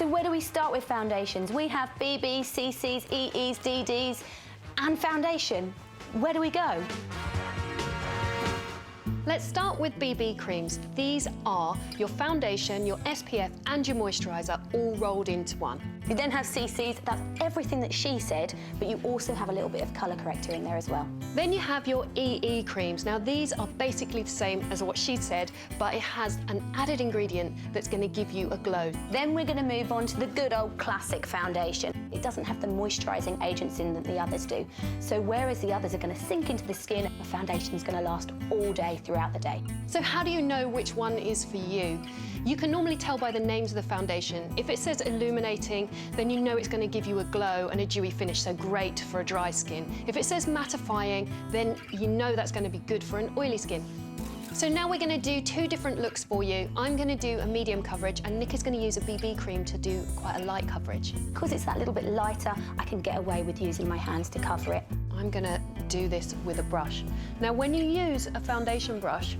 So where do we start with foundations? We have BBs, CCs, EEs, DDs, and foundation. Where do we go? Let's start with BB creams. These are your foundation, your SPF and your moisturiser all rolled into one. You then have CCs, that's everything that she said, but you also have a little bit of colour corrector in there as well. Then you have your EE creams. Now these are basically the same as what she said, but it has an added ingredient that's going to give you a glow. Then we're going to move on to the good old classic foundation. It doesn't have the moisturising agents in that the others do. So whereas the others are going to sink into the skin, the foundation is going to last all day throughout the day. So how do you know which one is for you? You can normally tell by the names of the foundation. If it says illuminating, then you know it's going to give you a glow and a dewy finish, so great for a dry skin. If it says mattifying, then you know that's going to be good for an oily skin. So now we're going to do two different looks for you. I'm going to do a medium coverage and Nic is going to use a BB cream to do quite a light coverage. Because it's that little bit lighter, I can get away with using my hands to cover it. I'm going to do this with a brush. Now when you use a foundation brush,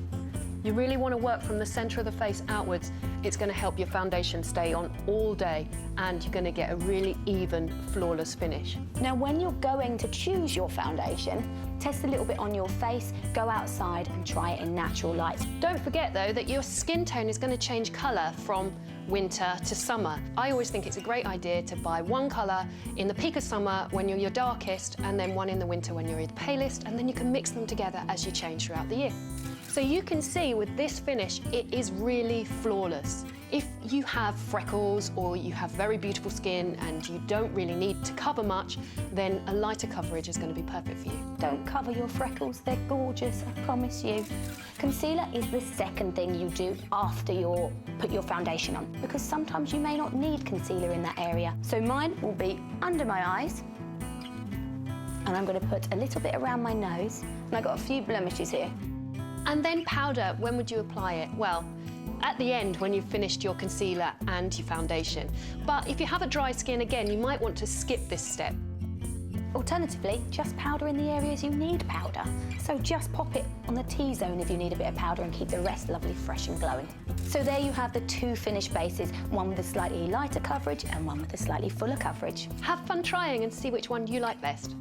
you really want to work from the centre of the face outwards. It's going to help your foundation stay on all day and you're going to get a really even, flawless finish. Now when you're going to choose your foundation, test a little bit on your face, go outside and try it in natural light. Don't forget though that your skin tone is going to change colour from winter to summer. I always think it's a great idea to buy one colour in the peak of summer when you're your darkest and then one in the winter when you're your palest, and then you can mix them together as you change throughout the year. So you can see with this finish, it is really flawless. If you have freckles or you have very beautiful skin and you don't really need to cover much, then a lighter coverage is going to be perfect for you. Don't cover your freckles, they're gorgeous, I promise you. Concealer is the second thing you do after you put your foundation on, because sometimes you may not need concealer in that area. So mine will be under my eyes, and I'm going to put a little bit around my nose, and I've got a few blemishes here. And then powder, when would you apply it? Well, at the end when you've finished your concealer and your foundation. But if you have a dry skin, again, you might want to skip this step. Alternatively, just powder in the areas you need powder. So just pop it on the T-zone if you need a bit of powder and keep the rest lovely, fresh and glowing. So there you have the two finished bases, one with a slightly lighter coverage and one with a slightly fuller coverage. Have fun trying and see which one you like best.